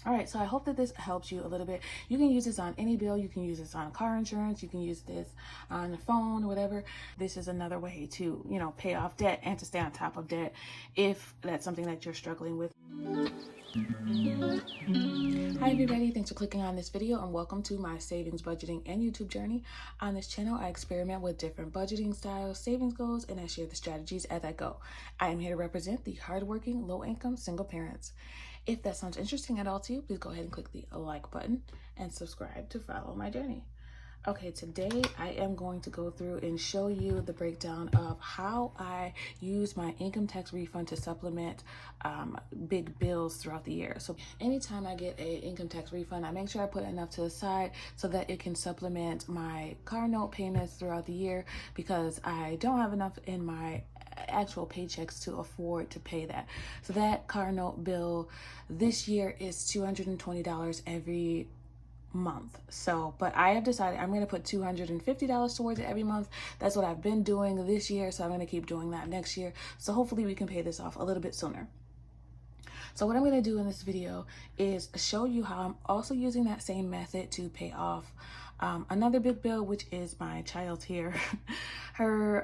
All right, so I hope that this helps you a little bit. You can use this on any bill. You can use this on car insurance. You can use this on the phone, whatever. This is another way to, pay off debt and to stay on top of debt if that's something that you're struggling with. Hi everybody, thanks for clicking on this video and welcome to my savings, budgeting, and YouTube journey. On this channel, I experiment with different budgeting styles, savings goals, and I share the strategies as I go. I am here to represent the hardworking, low-income single parents. If that sounds interesting at all to you, please go ahead and click the like button and subscribe to follow my journey. Okay, today I am going to go through and show you the breakdown of how I use my income tax refund to supplement big bills throughout the year. So anytime I get an income tax refund, I make sure I put enough to the side so that it can supplement my car note payments throughout the year, because I don't have enough in my actual paychecks to afford to pay that. So that car note bill this year is $220 every month. So, but I have decided I'm going to put $250 towards it every month. That's what I've been doing this year, so I'm going to keep doing that next year. So hopefully we can pay this off a little bit sooner. So what I'm going to do in this video is show you how I'm also using that same method to pay off another big bill, which is my child's hair. Her,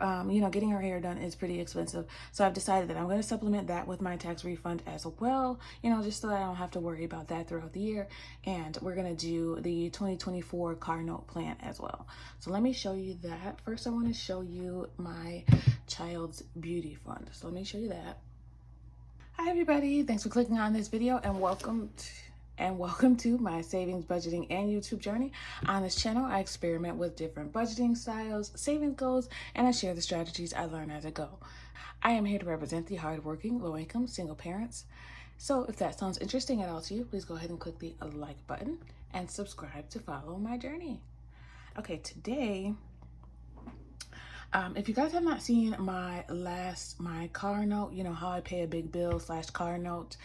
getting her hair done is pretty expensive. So I've decided that I'm going to supplement that with my tax refund as well, just so that I don't have to worry about that throughout the year. And we're going to do the 2024 car note plan as well. So let me show you that. First, I want to show you my child's beauty fund. So let me show you that. Hi everybody, thanks for clicking on this video and welcome to my savings, budgeting, and YouTube journey. On this channel, I experiment with different budgeting styles, savings goals, and I share the strategies I learn as I go. I am here to represent the hardworking, low-income single parents. So if that sounds interesting at all to you, please go ahead and click the like button and subscribe to follow my journey. Okay, today, if you guys have not seen my car note, how I pay a big bill / car note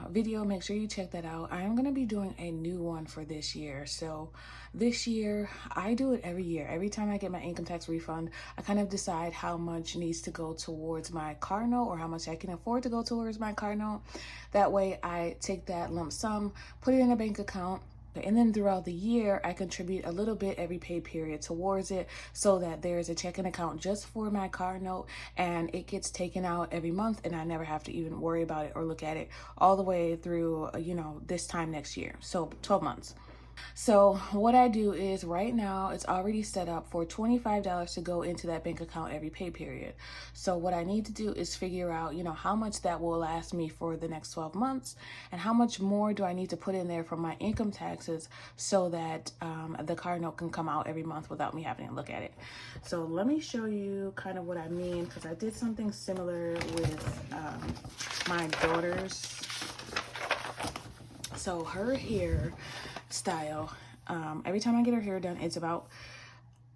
video, make sure you check that out. I am going to be doing a new one for this year. So this year, I do it every year. Every time I get my income tax refund, I kind of decide how much needs to go towards my car note or how much I can afford to go towards my car note. That way I take that lump sum, put it in a bank account, and then throughout the year, I contribute a little bit every pay period towards it so that there's a checking account just for my car note and it gets taken out every month and I never have to even worry about it or look at it all the way through, this time next year. So 12 months. So what I do is right now it's already set up for $25 to go into that bank account every pay period. So what I need to do is figure out, how much that will last me for the next 12 months and how much more do I need to put in there for my income taxes so that the car note can come out every month without me having to look at it. So let me show you kind of what I mean, because I did something similar with my daughter's. So her hair style, every time I get her hair done, it's about,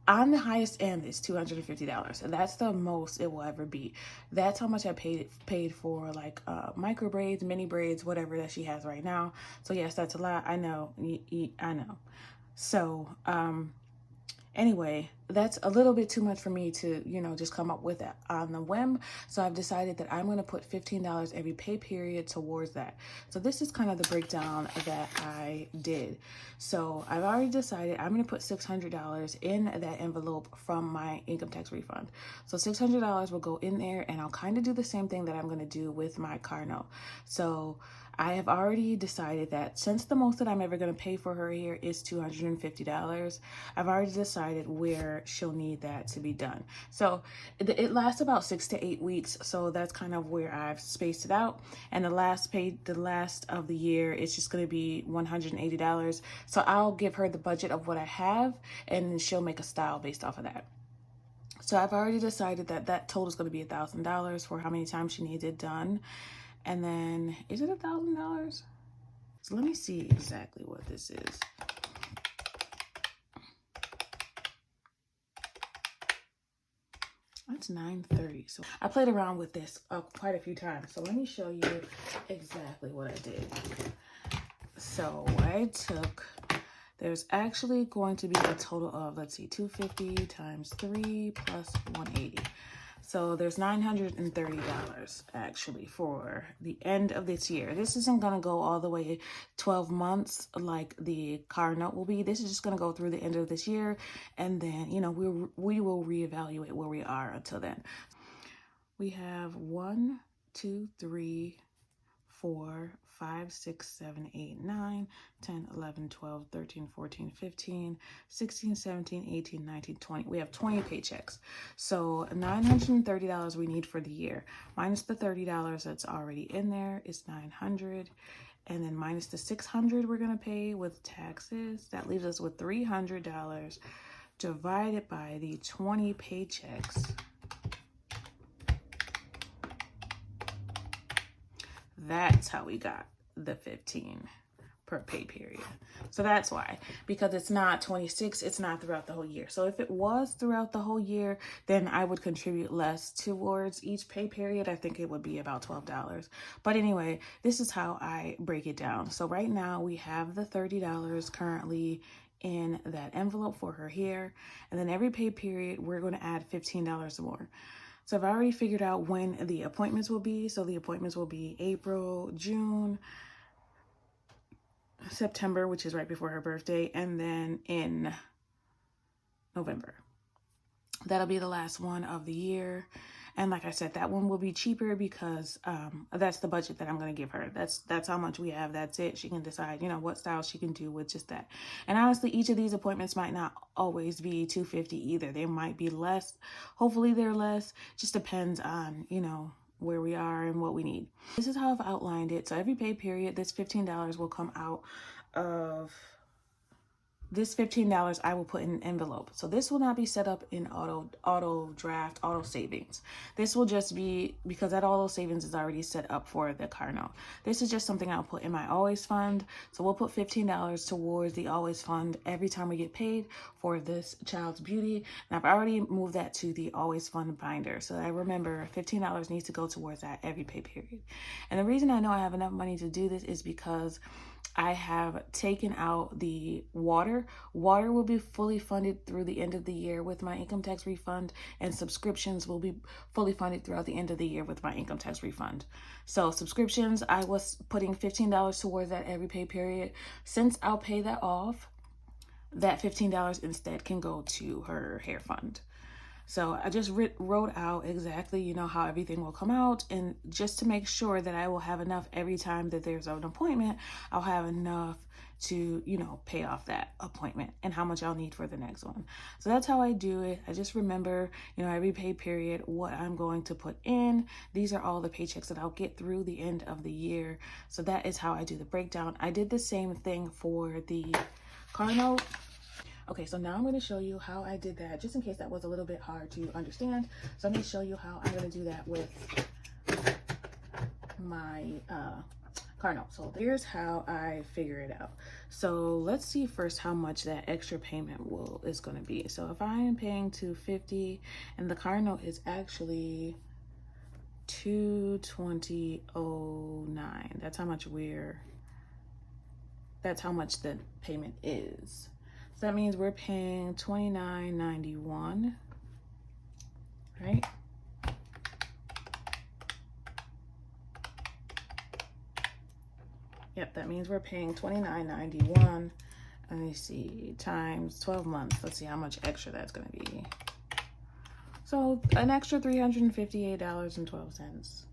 on the highest end, it's $250. That's the most it will ever be. That's how much I paid for like micro braids, mini braids, whatever that she has right now. So yes, that's a lot. I know. I know. So anyway, that's a little bit too much for me to, just come up with that on the whim. So I've decided that I'm going to put $15 every pay period towards that. So this is kind of the breakdown that I did. So I've already decided I'm going to put $600 in that envelope from my income tax refund. So $600 will go in there and I'll kind of do the same thing that I'm going to do with my car note. So I have already decided that since the most that I'm ever going to pay for her hair is $250, I've already decided where she'll need that to be done. So it lasts about 6 to 8 weeks. So that's kind of where I've spaced it out. And the last of the year, it's just going to be $180. So I'll give her the budget of what I have and she'll make a style based off of that. So I've already decided that that total is going to be $1,000 for how many times she needs it done. And then, is it $1,000? So let me see exactly what this is. That's $930. So I played around with this quite a few times. So let me show you exactly what I did. So I took, there's actually going to be a total of, let's see, 250 times 3 plus 180. So there's $930 actually for the end of this year. This isn't going to go all the way 12 months like the car note will be. This is just going to go through the end of this year. And then, you know, we will reevaluate where we are until then. We have 1, 2, 3, 4, 5, 6, 7, 8, 9, 10, 11, 12, 13, 14, 15, 16, 17, 18, 19, 20. We have 20 paychecks. So $930 we need for the year. Minus the $30 that's already in there is $900. And then minus the $600 we're going to pay with taxes. That leaves us with $300 divided by the 20 paychecks. That's how we got the 15 per pay period. So that's why, because it's not 26, it's not throughout the whole year. So if it was throughout the whole year, then I would contribute less towards each pay period. I think it would be about $12. But anyway, this is how I break it down. So right now we have the $30 currently in that envelope for her hair. And then every pay period, we're going to add $15 more. So I've already figured out when the appointments will be. So the appointments will be April, June, September, which is right before her birthday, and then in November. That'll be the last one of the year. And like I said, that one will be cheaper because that's the budget that I'm going to give her. That's how much we have. That's it. She can decide, you know, what style she can do with just that. And honestly, each of these appointments might not always be $250 either. They might be less. Hopefully they're less. Just depends on, you know, where we are and what we need. This is how I've outlined it. So every pay period, this $15 will come out of... This $15 I will put in an envelope. So this will not be set up in auto draft, auto savings. This will just be, because that auto savings is already set up for the car note. This is just something I'll put in my always fund. So we'll put $15 towards the always fund every time we get paid for this child's beauty. And I've already moved that to the always fund binder. So I remember $15 needs to go towards that every pay period. And the reason I know I have enough money to do this is because I have taken out the water. Water will be fully funded through the end of the year with my income tax refund, and subscriptions will be fully funded throughout the end of the year with my income tax refund. So subscriptions, I was putting $15 towards that every pay period. Since I'll pay that off, that $15 instead can go to her hair fund. So I just wrote out exactly, you know, how everything will come out, and just to make sure that I will have enough every time that there's an appointment, I'll have enough to, you know, pay off that appointment and how much I'll need for the next one. So that's how I do it. I just remember, you know, every pay period, what I'm going to put in. These are all the paychecks that I'll get through the end of the year. So that is how I do the breakdown. I did the same thing for the car note. Okay, so now I'm going to show you how I did that, just in case that was a little bit hard to understand. So I'm going to show you how I'm going to do that with my car note. So here's how I figure it out. So let's see first how much that extra payment is going to be. So if I am paying $250 and the car note is actually $220.09, that's how much the payment is. So that means we're paying $29.91, right? Yep, that means we're paying $29.91. Let me see, times 12 months. Let's see how much extra that's going to be. So an extra $358.12.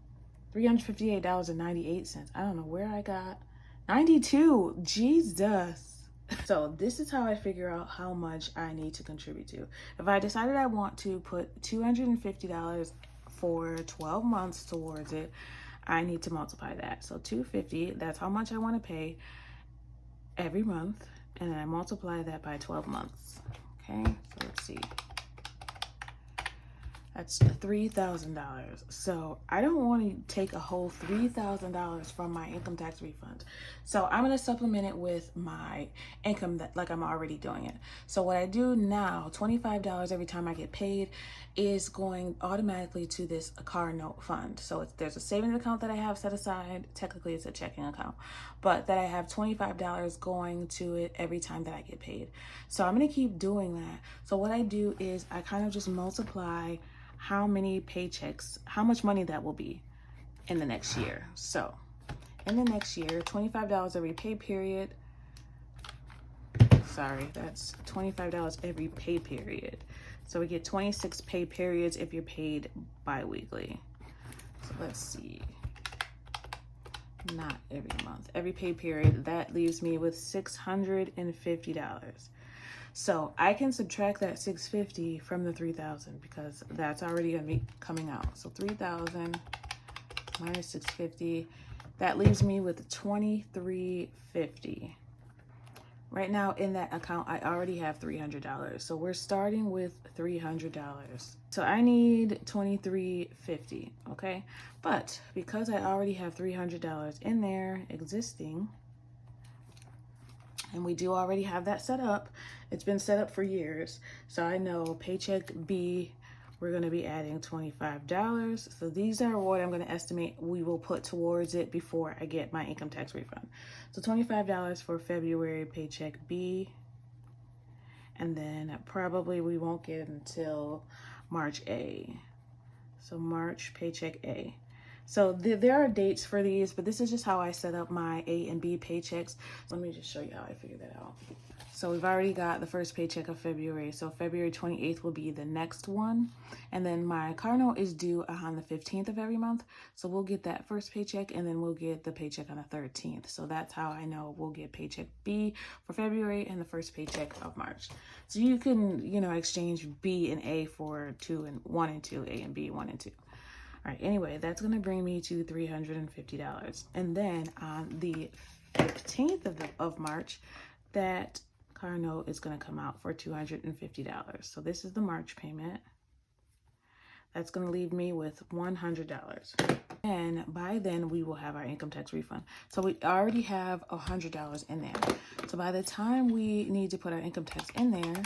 $358.98. I don't know where I got 92. Jesus. So this is how I figure out how much I need to contribute to. If I decided I want to put $250 for 12 months towards it, I need to multiply that. So $250, that's how much I want to pay every month. And then I multiply that by 12 months. Okay, so let's see. That's $3,000. So I don't want to take a whole $3,000 from my income tax refund. So I'm going to supplement it with my income that, like I'm already doing it. So what I do now, $25 every time I get paid, is going automatically to this car note fund. So there's a savings account that I have set aside. Technically it's a checking account, but that I have $25 going to it every time that I get paid. So I'm going to keep doing that. So what I do is I kind of just multiply how many paychecks, how much money that will be in the next year. So in the next year, $25 every pay period. Sorry, that's $25 every pay period. So we get 26 pay periods if you're paid bi-weekly. So let's see. Not every month. Every pay period, that leaves me with $650. So I can subtract that $650 from the $3,000 because that's already gonna be coming out. So $3,000 minus $650, that leaves me with $2,350. Right now in that account, I already have $300. So we're starting with $300. So I need $2,350, okay? But because I already have $300 in there existing, and we do already have that set up, it's been set up for years. So I know paycheck B, we're gonna be adding $25. So these are what I'm gonna estimate we will put towards it before I get my income tax refund. So $25 for February paycheck B. And then probably we won't get it until March A. So March paycheck A. So there are dates for these, but this is just how I set up my A and B paychecks. Let me just show you how I figured that out. So we've already got the first paycheck of February. So February 28th will be the next one. And then my car note is due on the 15th of every month. So we'll get that first paycheck and then we'll get the paycheck on the 13th. So that's how I know we'll get paycheck B for February and the first paycheck of March. So you can, exchange B and A for 2 and 1 and 2, A and B, 1 and 2. All right, anyway, that's gonna bring me to $350. And then on the 15th of March, that car note is gonna come out for $250. So this is the March payment. That's gonna leave me with $100. And by then we will have our income tax refund. So we already have $100 in there. So by the time we need to put our income tax in there,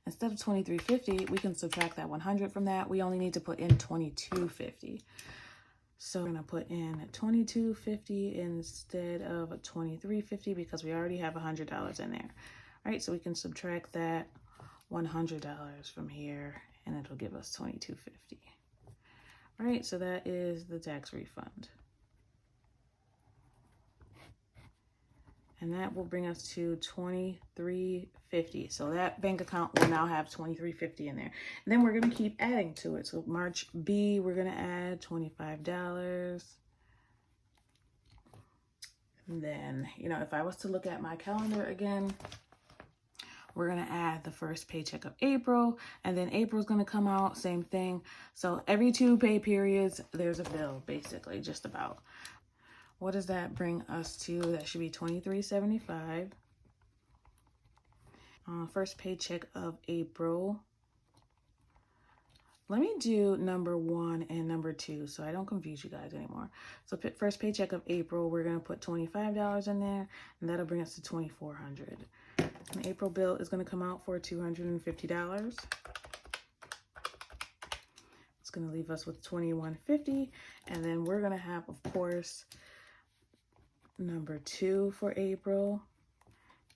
instead of $2,350, we can subtract that 100 from that. We only need to put in $2,250. So we're gonna put in $2,250 instead of $2,350 because we already have $100 in there. All right, so we can subtract that $100 from here and it'll give us $2,250. All right, so that is the tax refund. And that will bring us to $2,350. So that bank account will now have $2,350 in there. And then we're gonna keep adding to it. So March B, we're gonna add $25. And then, if I was to look at my calendar again, we're gonna add the first paycheck of April, and then April's gonna come out, same thing. So every 2 pay periods, there's a bill, basically, just about. What does that bring us to? That should be $2,375. First paycheck of April. Let me do number 1 and number 2 so I don't confuse you guys anymore. So first paycheck of April, we're gonna put $25 in there, and that'll bring us to $2,400. An April bill is gonna come out for $250. It's gonna leave us with $2,150, and then we're gonna have, of course, number 2 for April,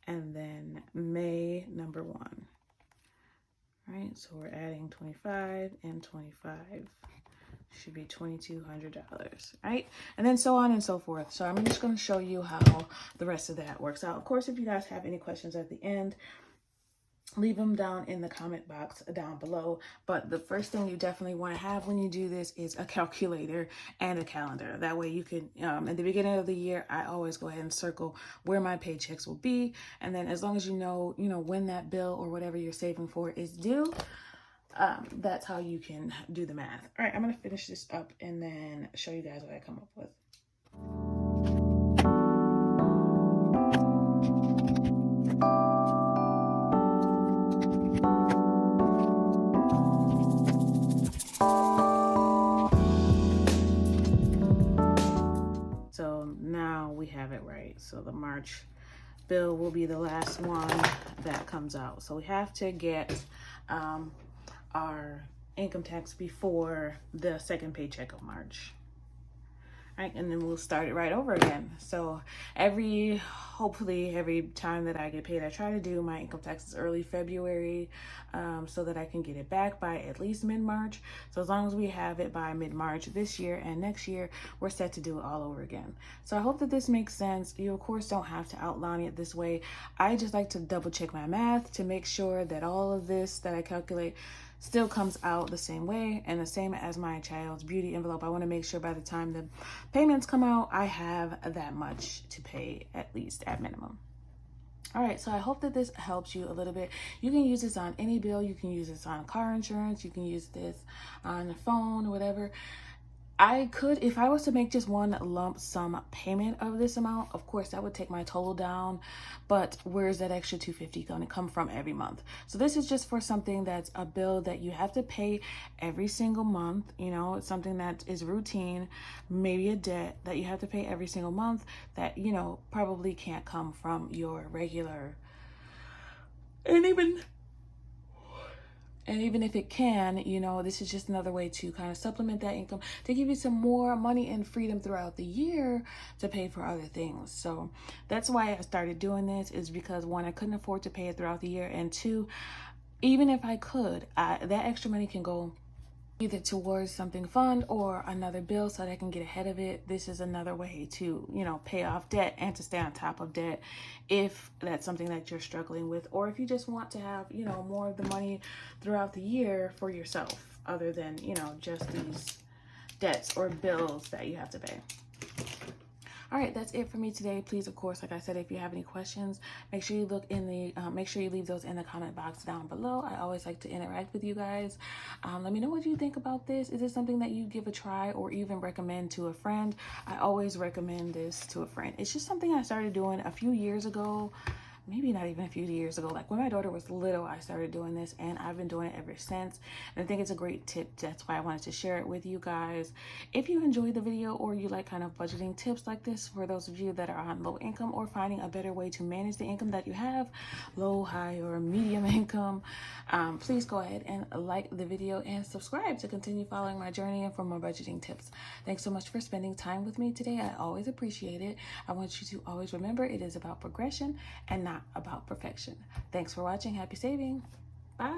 and then May number 1. All right, so we're adding 25 and 25. Should be $2,200, right? And then so on and so forth. So I'm just going to show you how the rest of that works out. Of course, if you guys have any questions at the end, leave them down in the comment box down below. But the first thing you definitely want to have when you do this is a calculator and a calendar. That way you can, at the beginning of the year, I always go ahead and circle where my paychecks will be. And then as long as you know when that bill or whatever you're saving for is due, that's how you can do the math. All right, I'm gonna finish this up and then show you guys what I come up with. So now we have it right. So the March bill will be the last one that comes out. So we have to get our income tax before the second paycheck of March. All right, and then we'll start it right over again. So every hopefully every time that I get paid, I try to do my income taxes early February, so that I can get it back by at least mid-March. So as long as we have it by mid-March this year and next year, we're set to do it all over again. So I hope that this makes sense. You of course don't have to outline it this way. I just like to double check my math to make sure that all of this that I calculate still comes out the same way, and the same as my child's beauty envelope. I want to make sure by the time the payments come out, I have that much to pay, at least at minimum. All right, so I hope that this helps you a little bit. You can use this on any bill. You can use this on car insurance. You can use this on the phone or whatever. I could, if I was to make just one lump sum payment of this amount, of course that would take my total down, but where's that extra $250 going to come from every month? So this is just for something that's a bill that you have to pay every single month. You know, it's something that is routine, maybe a debt that you have to pay every single month that, you know, probably can't come from your regular, and even if it can, you know, this is just another way to kind of supplement that income to give you some more money and freedom throughout the year to pay for other things. So that's why I started doing this, is because one, I couldn't afford to pay it throughout the year, and two, even if I could, that extra money can go either towards something fun or another bill so that I can get ahead of it. This is another way to, you know, pay off debt and to stay on top of debt if that's something that you're struggling with, or if you just want to have, you know, more of the money throughout the year for yourself other than, you know, just these debts or bills that you have to pay. All right, that's it for me today. Please, of course, like I said, if you have any questions, make sure you look in the, make sure you leave those in the comment box down below. I always like to interact with you guys. Let me know what you think about this. Is this something that you give a try or even recommend to a friend? I always recommend this to a friend. It's just something I started doing a few years ago. Maybe not even a few years ago. Like when my daughter was little, I started doing this, and I've been doing it ever since. And I think it's a great tip. That's why I wanted to share it with you guys. If you enjoyed the video, or you like kind of budgeting tips like this for those of you that are on low income or finding a better way to manage the income that you have, low, high, or medium income, please go ahead and like the video and subscribe to continue following my journey and for more budgeting tips. Thanks so much for spending time with me today. I always appreciate it. I want you to always remember it is about progression and not about perfection. Thanks for watching. Happy saving. Bye.